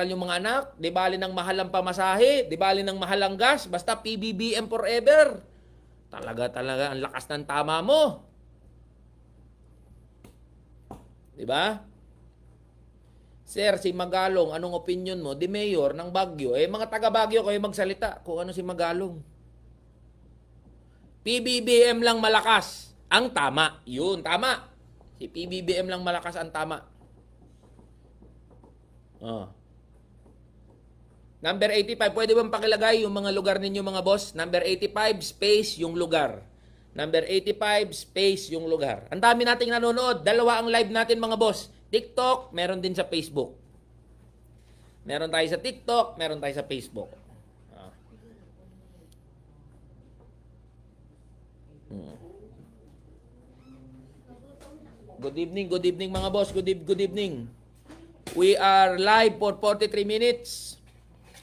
yung mga anak, di bali ng mahal ang pamasahe, di bali ng mahal ang gas, basta PBBM forever. Talaga, ang lakas ng tama mo. Di ba? Sir, si Magalong, anong opinion mo? Di mayor ng Baguio. Mga taga Baguio kayo magsalita kung ano si Magalong. PBBM lang malakas ang tama. Yun, tama. Si PBBM lang malakas ang tama. Oh. Number 85, pwede bang pakilagay yung mga lugar ninyo mga boss? Number 85, space yung lugar. Number 85, space yung lugar. Ang dami nating nanonood. Dalawa ang live natin mga boss. TikTok, meron din sa Facebook. Meron tayo sa TikTok, meron tayo sa Facebook. Good evening mga boss. Good evening. We are live for 43 minutes.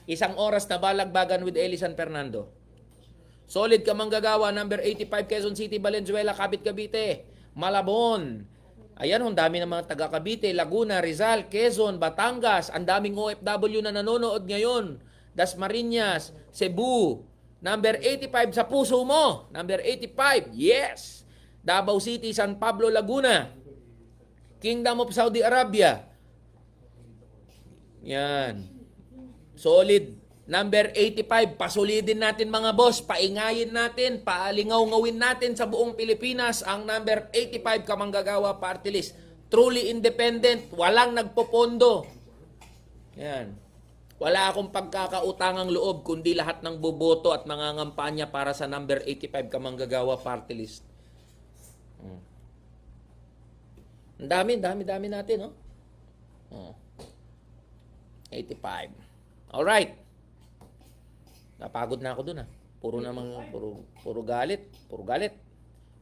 Isang oras na balagbagan with Eli San Fernando. Solid ka manggagawa, number 85, Quezon City, Valenzuela, Cavite, Cavite, Malabon. Ayan, ang dami ng mga taga Cavite, Laguna, Rizal, Quezon, Batangas. Ang daming OFW na nanonood ngayon. Dasmariñas, Cebu. Number 85 sa puso mo. Number 85, yes. Davao City, San Pablo, Laguna. Kingdom of Saudi Arabia. Yan. Solid. Number 85, pasulidin natin mga boss, paingayin natin, paalingaw-ngawin natin sa buong Pilipinas ang number 85 Kamanggagawa Party List. Truly independent, walang nagpopondo. Yan. Wala akong pagkakautangang loob kundi lahat ng boboto at mangangampanya para sa number 85 Kamanggagawa Party List. Ang dami natin, no? 85. Alright. Napagod na ako dun, ha. Puro galit.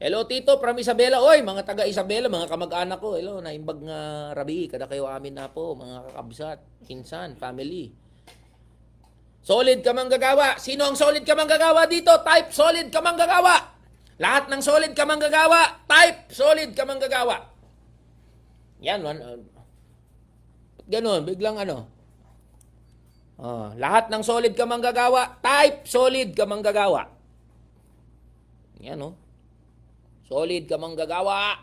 Hello, Tito, from Isabela. Oy, mga taga Isabela, mga kamag-anak ko. Hello, naimbag nga rabi. Kada kayo amin na po, mga kakabsat, insan, family. Solid ka manggagawa. Sino ang solid ka manggagawa dito? Type solid ka manggagawa. Lahat ng solid ka manggagawa. Type solid ka manggagawa. Yan, ganon, biglang ano. Lahat ng solid ka manggagawa, type solid ka manggagawa. Yan, no? Solid ka manggagawa.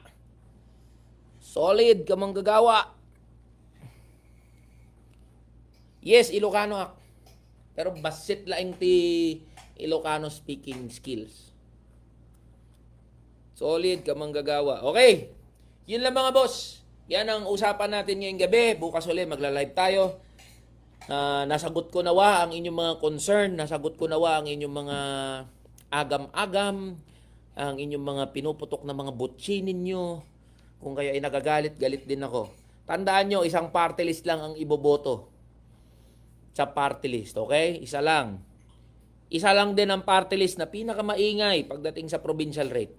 Solid ka manggagawa. Yes, Ilocano ako. Pero basit laing ti Ilocano speaking skills. Solid ka manggagawa. Okay. Yun lang mga boss. Yan ang usapan natin ngayong gabi. Bukas ulit magla-live tayo. Nasagot ko nawa ang inyong mga concern, nasagot ko nawa ang inyong mga agam-agam, ang inyong mga pinuputok na mga butsi ninyo. Kung kayo ay nagagalit, galit din ako. Tandaan nyo, isang party list lang ang iboboto sa party list, okay? Isa lang. Isa lang din ang party list na pinakamaingay pagdating sa provincial rate.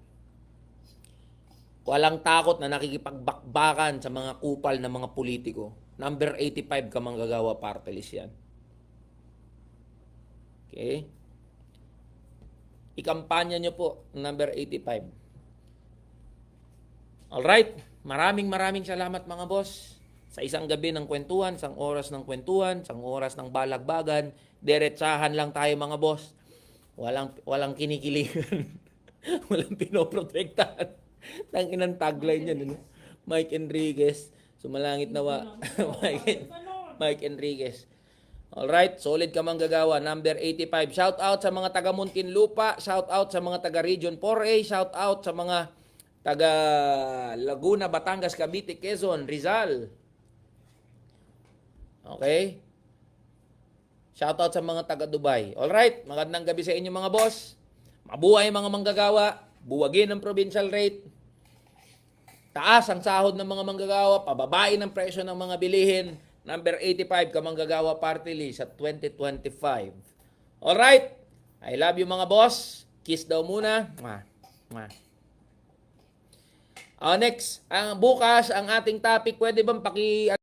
Walang takot na nakikipagbakbakan sa mga kupal na mga politiko. Number 85 Kamanggagawa Party List yan. Okay? Ikampanya nyo po number 85. Alright? Maraming salamat mga boss. Sa isang gabi ng kwentuhan, isang oras ng kwentuhan, isang oras ng balagbagan, diretsahan lang tayo mga boss. Walang kinikilingan. Walang pinoprotektahan. Tanginang tagline yan. Mike Enriquez. Sumalangit nawa. Mike Enriquez. Alright, solid ka manggagawa. Number 85. Shout out sa mga taga Muntinlupa. Shout out sa mga taga Region 4A. Shout out sa mga taga Laguna, Batangas, Cavite, Quezon, Rizal. Okay? Shout out sa mga taga Dubai. Alright, magandang gabi sa inyo mga boss. Mabuhay mga manggagawa. Buwagin ang provincial rate. Taas ang sahod ng mga manggagawa, pababain ang presyo ng mga bilihin. Number 85, Kamanggagawa Party List sa 2025. Alright? I love you mga boss. Kiss daw muna. Next, bukas ang ating topic, pwede bang